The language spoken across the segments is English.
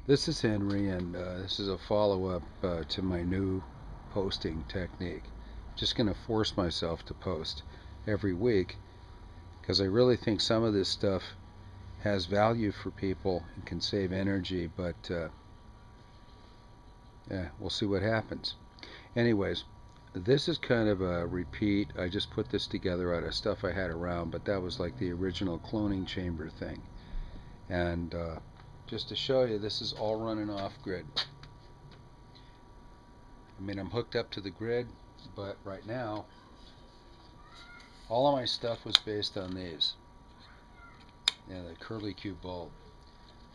This is Henry, and this is a follow-up to my new posting technique. Just going to force myself to post every week because I really think some of this stuff has value for people and can save energy, but yeah, we'll see what happens. Anyways, this is kind of a repeat. I just put this together out of stuff I had around, but that was like the original cloning chamber thing. And just to show you, this is all running off grid. I mean, I'm hooked up to the grid, but right now, all of my stuff was based on these. Yeah, the curly Q bulb.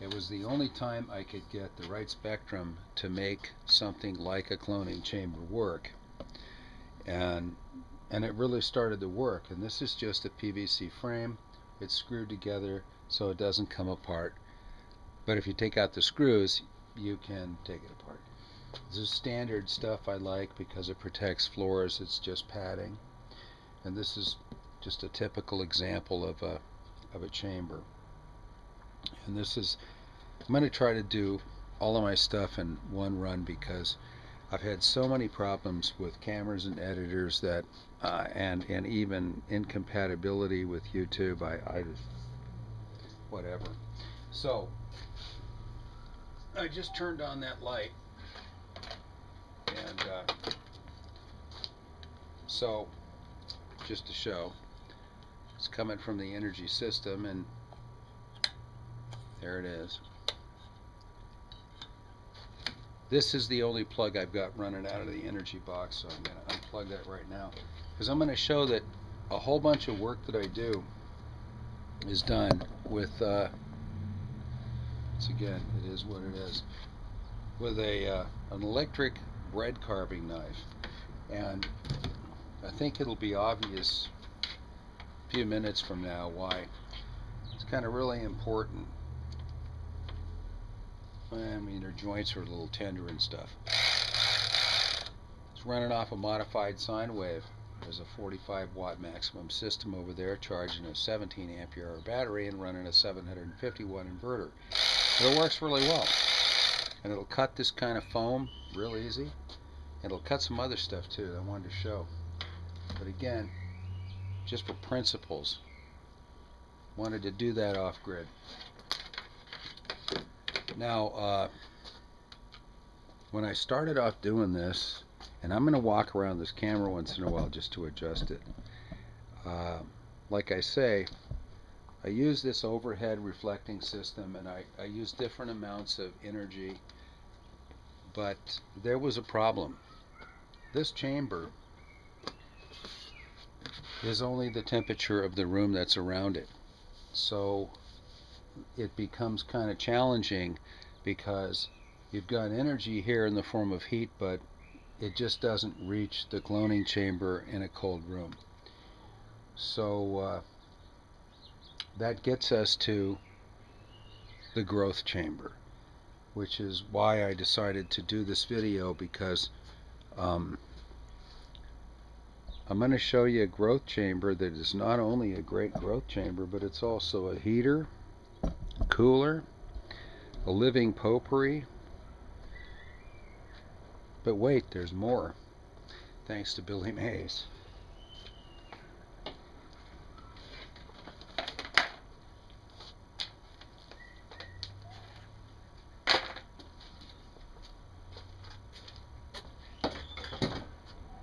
It was the only time I could get the right spectrum to make something like a cloning chamber work. And it really started to work. And this is just a PVC frame. It's screwed together so it doesn't come apart. But if you take out the screws, you can take it apart. This is standard stuff I like because it protects floors. It's just padding. And this is just a typical example of a chamber. And this is, I'm going to try to do all of my stuff in one run because I've had so many problems with cameras and editors that and even incompatibility with YouTube. I just whatever. So I just turned on that light, and so just to show, it's coming from the energy system, and there it is. This is the only plug I've got running out of the energy box, so I'm going to unplug that right now because I'm going to show that a whole bunch of work that I do is done with once again, it is what it is, with an electric bread carving knife. And I think it'll be obvious a few minutes from now why it's kind of really important. I mean, their joints are a little tender and stuff. It's running off a modified sine wave. There's a 45 watt maximum system over there charging a 17 ampere hour battery and running a 750 watt inverter. It works really well. And it'll cut this kind of foam real easy. It'll cut some other stuff too that I wanted to show. But again, just for principles, wanted to do that off grid. Now, when I started off doing this, and I'm going to walk around this camera once in a while just to adjust it. Like I say, I use this overhead reflecting system, and I use different amounts of energy, but there was a problem. This chamber is only the temperature of the room that's around it. So it becomes kind of challenging because you've got energy here in the form of heat, but it just doesn't reach the cloning chamber in a cold room. So that gets us to the growth chamber, which is why I decided to do this video, because I'm going to show you a growth chamber that is not only a great growth chamber, but it's also a heater, cooler, a living potpourri. But wait, there's more, thanks to Billy Mays.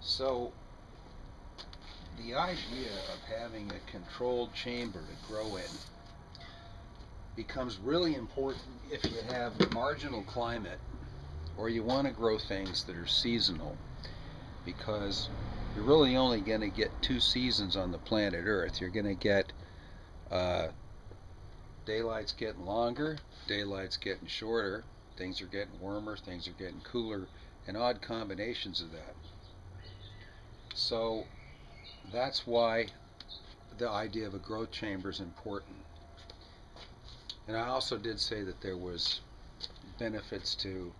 So the idea of having a controlled chamber to grow in becomes really important if you have marginal climate or you want to grow things that are seasonal, because you're really only going to get 2 seasons on the planet Earth. You're going to get daylight's getting longer, daylight's getting shorter, things are getting warmer, things are getting cooler, and odd combinations of that. So that's why the idea of a growth chamber is important. And I also did say that there was benefits to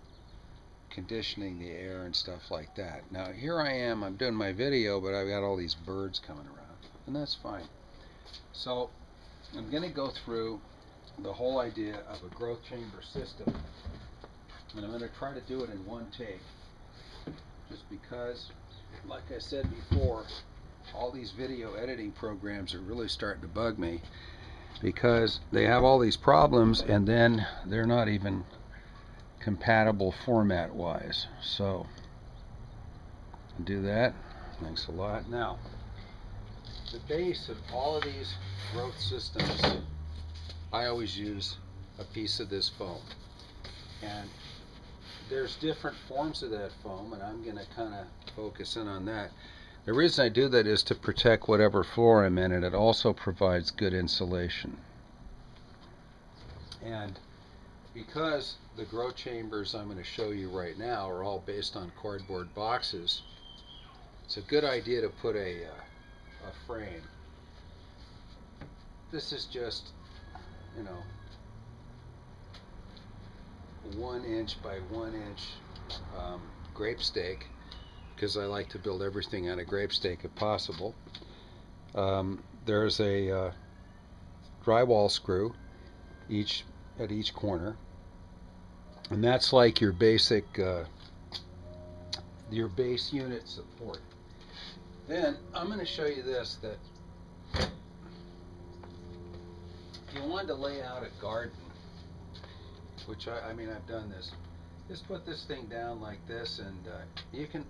conditioning the air and stuff like that. Now here I am, I'm doing my video, but I've got all these birds coming around, and that's fine. So I'm going to go through the whole idea of a growth chamber system And I'm going to try to do it in one take, just because, like I said before, all these video editing programs are really starting to bug me, because they have all these problems and then they're not even compatible format wise. So do that. Thanks a lot. Now, the base of all of these growth systems, I always use a piece of this foam, and there's different forms of that foam, and I'm going to kind of focus in on that. The reason I do that is to protect whatever floor I'm in, and it also provides good insulation. And because the grow chambers I'm going to show you right now are all based on cardboard boxes, it's a good idea to put a frame. This is just, 1 inch by 1 inch grape stake, because I like to build everything on a grape stake if possible. There's a drywall screw at each corner, and that's like your basic your base unit support. Then I'm going to show you this, that if you wanted to lay out a garden, which I mean I've done this, just put this thing down like this, and you can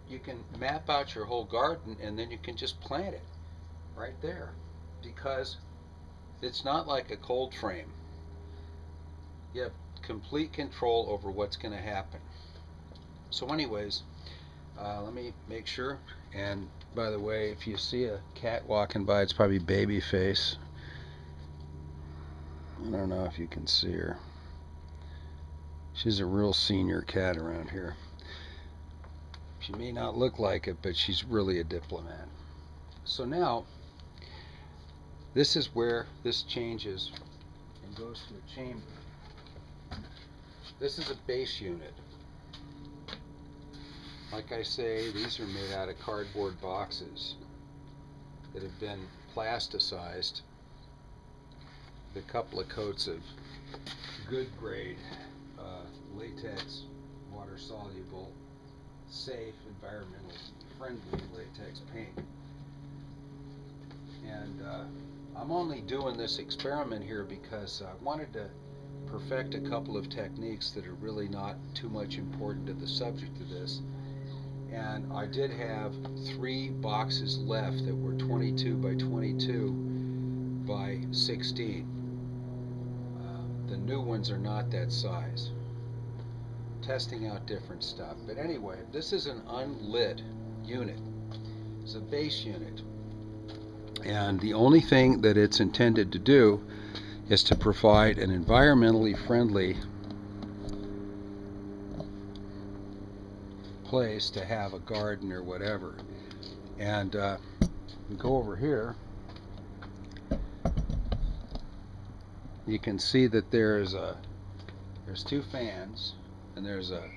map out your whole garden, and then you can just plant it right there, because it's not like a cold frame. You have complete control over what's going to happen. So anyways, let me make sure. And by the way, if you see a cat walking by, it's probably Babyface. I don't know if you can see her. She's a real senior cat around here. She may not look like it, but she's really a diplomat. So now, this is where this changes and goes to a chamber. This is a base unit. Like I say, these are made out of cardboard boxes that have been plasticized with a couple of coats of good grade latex, water soluble, safe, environmentally friendly latex paint. And I'm only doing this experiment here because I wanted to perfect a couple of techniques that are really not too much important to the subject of this. And I did have 3 boxes left that were 22 by 22 by 16. The new ones are not that size. Testing out different stuff. But anyway, this is an unlit unit. It's a base unit. And the only thing that it's intended to do is to provide an environmentally friendly place to have a garden or whatever. And go over here, you can see that there's 2 fans, and there's a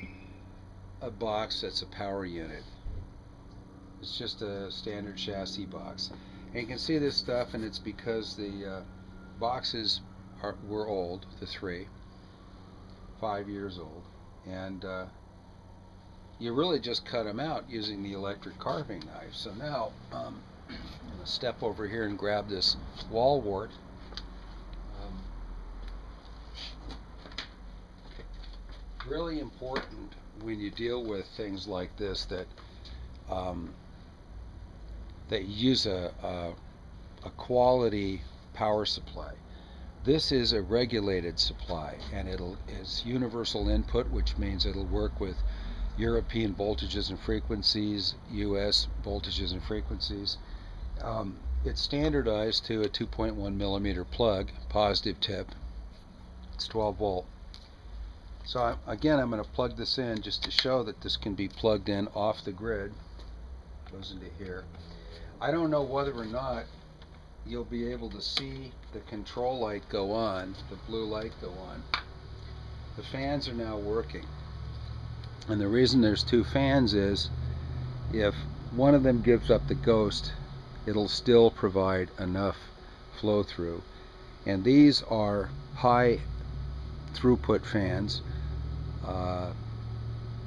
box that's a power unit. It's just a standard chassis box. And you can see this stuff, and it's because the boxes were old, the 3, 5 years old, and you really just cut them out using the electric carving knife. So now I'm going to step over here and grab this wall wart. Really important when you deal with things like this that that you use a quality power supply. This is a regulated supply, and it's universal input, which means it'll work with European voltages and frequencies, US voltages and frequencies. It's standardized to a 2.1 millimeter plug, positive tip. It's 12 volt. So again, I'm going to plug this in just to show that this can be plugged in off the grid. Goes into here. I don't know whether or not you'll be able to see the control light go on, the blue light go on. The fans are now working. And the reason there's 2 fans is if one of them gives up the ghost, it'll still provide enough flow through. And these are high throughput fans.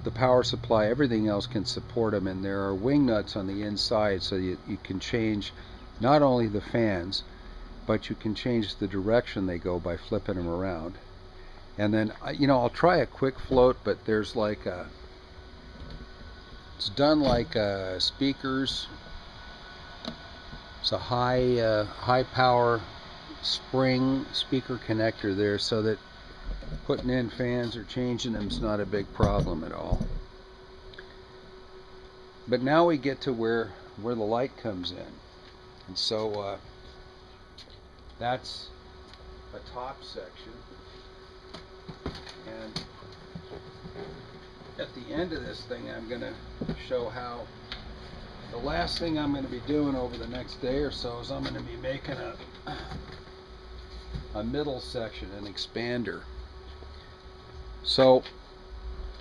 the power supply, everything else can support them, and there are wing nuts on the inside, so you can change not only the fans, but you can change the direction they go by flipping them around. And then, you know, I'll try a quick float, but there's like a, it's done like speakers. It's a high power spring speaker connector there, so that putting in fans or changing them is not a big problem at all. But now we get to where the light comes in, and so that's a top section, and at the end of this thing I'm going to show how the last thing I'm going to be doing over the next day or so is I'm going to be making a middle section, an expander. So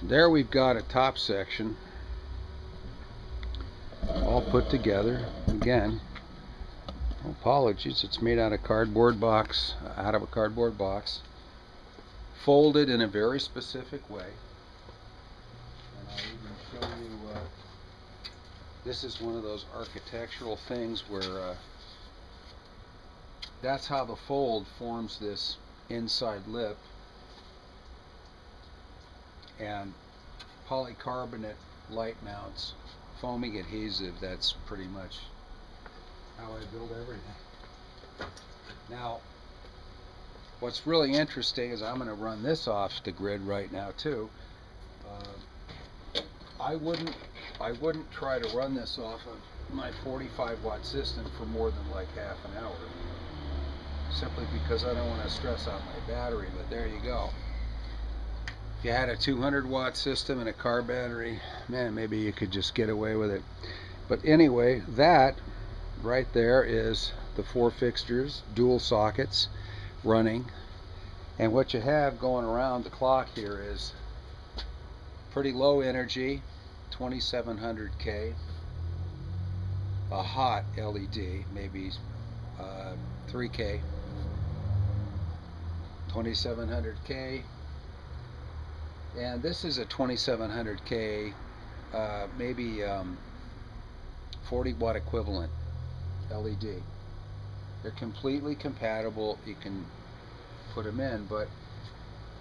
there we've got a top section all put together. Again, apologies, it's made out of a cardboard box, folded in a very specific way. And I'll even show you, this is one of those architectural things where that's how the fold forms this inside lip. And polycarbonate light mounts, foaming adhesive, that's pretty much how I build everything. Now, what's really interesting is I'm going to run this off the grid right now too. I wouldn't try to run this off of my 45 watt system for more than like half an hour, simply because I don't want to stress out my battery. But there you go. If you had a 200 watt system and a car battery, man, maybe you could just get away with it. But anyway, that right there is the 4 fixtures, dual sockets running, and what you have going around the clock here is pretty low energy, 2700K, a hot LED, maybe 3K, 2700K, and this is a 2700K, maybe 40 watt equivalent LED. They're completely compatible. You can put them in, but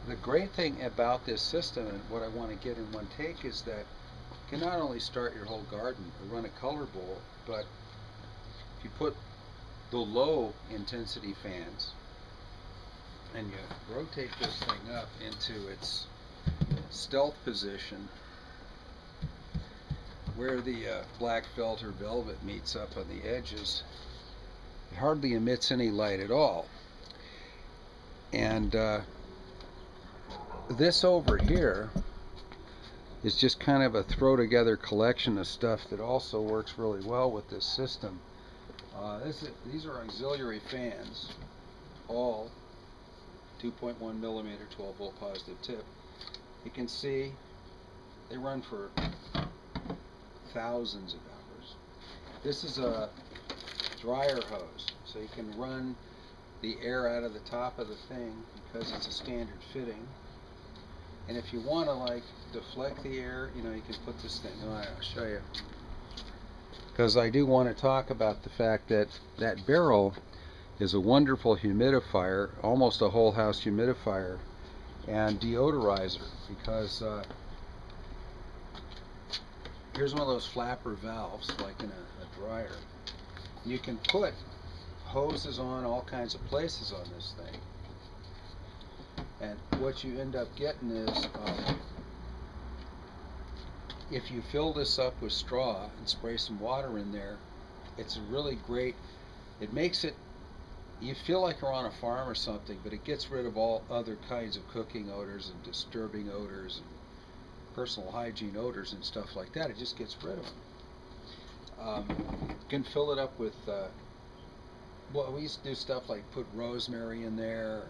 the great thing about this system, and what I want to get in one take, is that you can not only start your whole garden or run a color bowl, but if you put the low intensity fans and you rotate this thing up into its stealth position where the black felt or velvet meets up on the edges, it hardly emits any light at all. And this over here is just kind of a throw together collection of stuff that also works really well with this system. These are auxiliary fans, all 2.1 millimeter 12 volt positive tip. You can see they run for thousands of hours. This is a dryer hose, so you can run the air out of the top of the thing because it's a standard fitting. And if you want to like deflect the air, you know, you can put this thing on. I'll show you, because I do want to talk about the fact that that barrel is a wonderful humidifier, almost a whole house humidifier and deodorizer, because here's one of those flapper valves like in a dryer. You can put hoses on all kinds of places on this thing, and what you end up getting is if you fill this up with straw and spray some water in there, it's a really great, it makes it, you feel like you're on a farm or something, but it gets rid of all other kinds of cooking odors and disturbing odors and personal hygiene odors and stuff like that. It just gets rid of them. You can fill it up with well, we used to do stuff like put rosemary in there.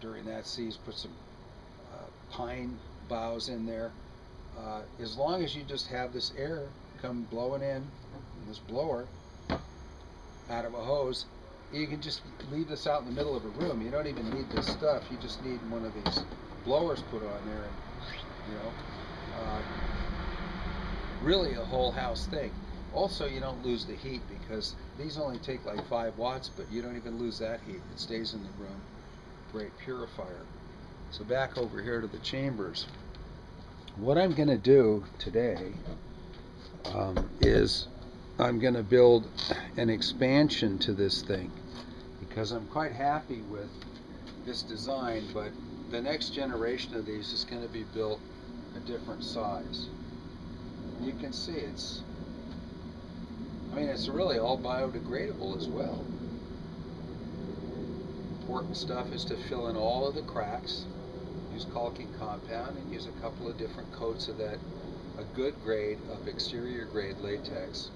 During that season, put some pine boughs in there. As long as you just have this air come blowing in, this blower out of a hose, you can just leave this out in the middle of a room. You don't even need this stuff. You just need one of these blowers put on there, and you know, really a whole house thing. Also, you don't lose the heat because these only take like 5 watts, but you don't even lose that heat. It stays in the room. Great purifier. So back over here to the chambers. What I'm going to do today is I'm going to build an expansion to this thing because I'm quite happy with this design, but the next generation of these is going to be built a different size. You can see it's really all biodegradable as well. Important stuff is to fill in all of the cracks, use caulking compound, and use a couple of different coats of that, a good grade of exterior grade latex,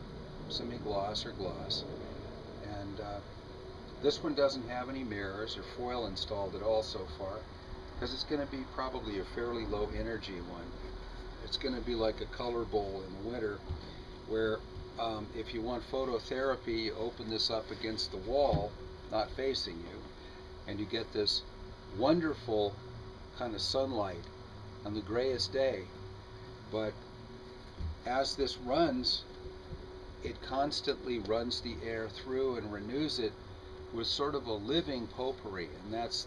semi-gloss or gloss. And this one doesn't have any mirrors or foil installed at all so far, because it's going to be probably a fairly low energy one. It's going to be like a color bowl in the winter, where if you want phototherapy, you open this up against the wall, not facing you, and you get this wonderful kind of sunlight on the grayest day. But as this runs, it constantly runs the air through and renews it with sort of a living potpourri, and that's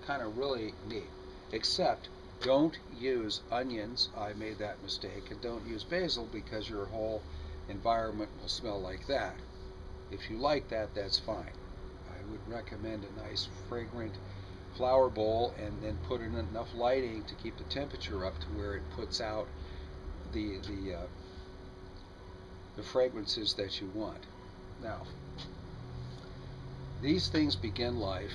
kind of really neat. Except don't use onions. I made that mistake. And don't use basil because your whole environment will smell like that. If you like that, that's fine. I would recommend a nice fragrant flower bowl, and then put in enough lighting to keep the temperature up to where it puts out the fragrances that you want. Now, these things begin life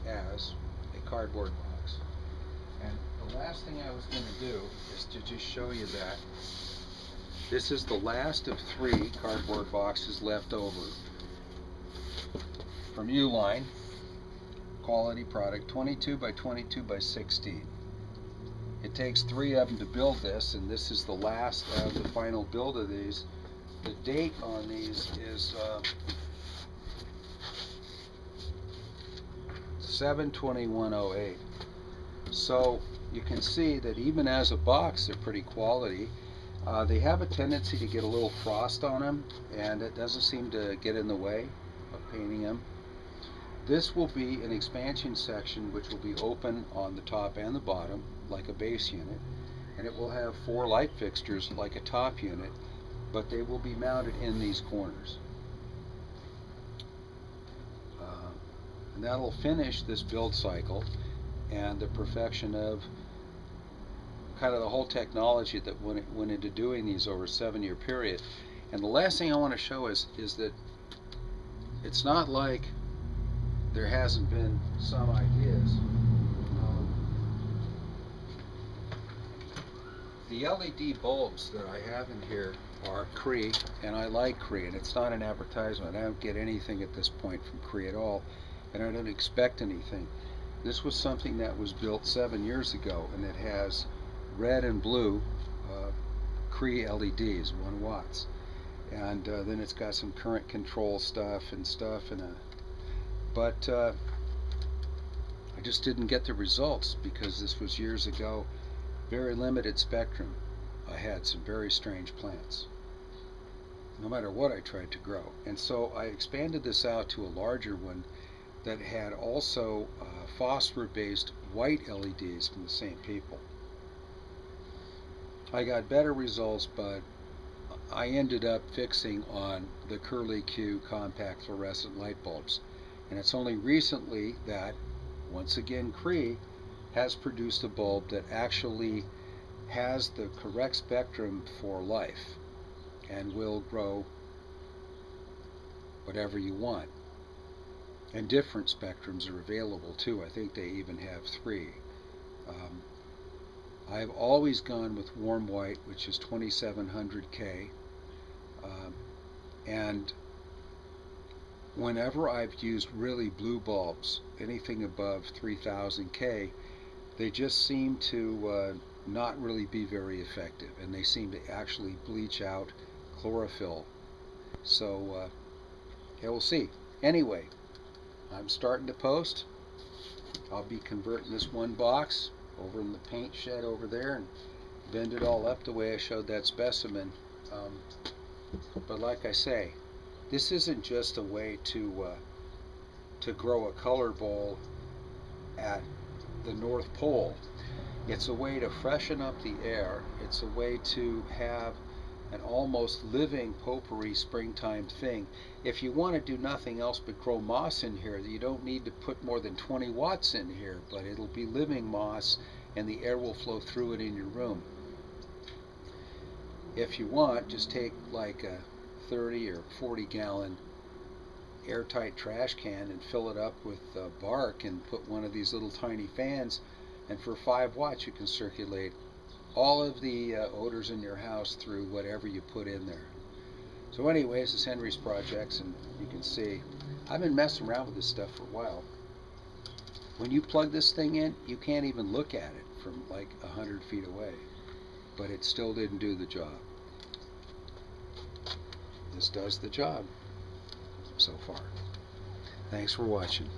as a cardboard box. And the last thing I was going to do is to just show you that this is the last of 3 cardboard boxes left over from Uline. Quality product, 22 by 22 by 16. It takes 3 of them to build this, and this is the last of the final build of these. The date on these is 7/21/08. So you can see that even as a box, they're pretty quality. They have a tendency to get a little frost on them, and it doesn't seem to get in the way of painting them. This will be an expansion section which will be open on the top and the bottom like a base unit, and it will have 4 light fixtures like a top unit, but they will be mounted in these corners. And that'll finish this build cycle and the perfection of kind of the whole technology that went into doing these over a 7-year period. And the last thing I want to show is that it's not like there hasn't been some ideas. The LED bulbs that I have in here are Cree, and I like Cree, and it's not an advertisement. I don't get anything at this point from Cree at all, and I don't expect anything. This was something that was built 7 years ago, and it has red and blue Cree LEDs, 1 watts, and then it's got some current control stuff, but I just didn't get the results because this was years ago. Very limited spectrum. I had some very strange plants, no matter what I tried to grow. And so I expanded this out to a larger one that had also phosphor-based white LEDs from the same people. I got better results, but I ended up fixing on the Curly Q compact fluorescent light bulbs. And it's only recently that, once again, Cree has produced a bulb that actually has the correct spectrum for life and will grow whatever you want. And different spectrums are available too. I think they even have 3. I've always gone with warm white, which is 2700K, and whenever I've used really blue bulbs, anything above 3000K, they just seem to not really be very effective, and they seem to actually bleach out chlorophyll. So yeah, we'll see. Anyway, I'm starting to post. I'll be converting this 1 box over in the paint shed over there and bend it all up the way I showed that specimen. But like I say, this isn't just a way to grow a color bowl at the North Pole. It's a way to freshen up the air. It's a way to have an almost living potpourri springtime thing. If you want to do nothing else but grow moss in here, you don't need to put more than 20 watts in here, but it'll be living moss and the air will flow through it in your room. If you want, just take like a 30 or 40 gallon airtight trash can and fill it up with bark and put one of these little tiny fans, and for 5 watts you can circulate all of the odors in your house through whatever you put in there. So anyways, this is Henry's Projects, and you can see I've been messing around with this stuff for a while. When you plug this thing in, you can't even look at it from like 100 feet away, but it still didn't do the job. This does the job so far. Thanks for watching.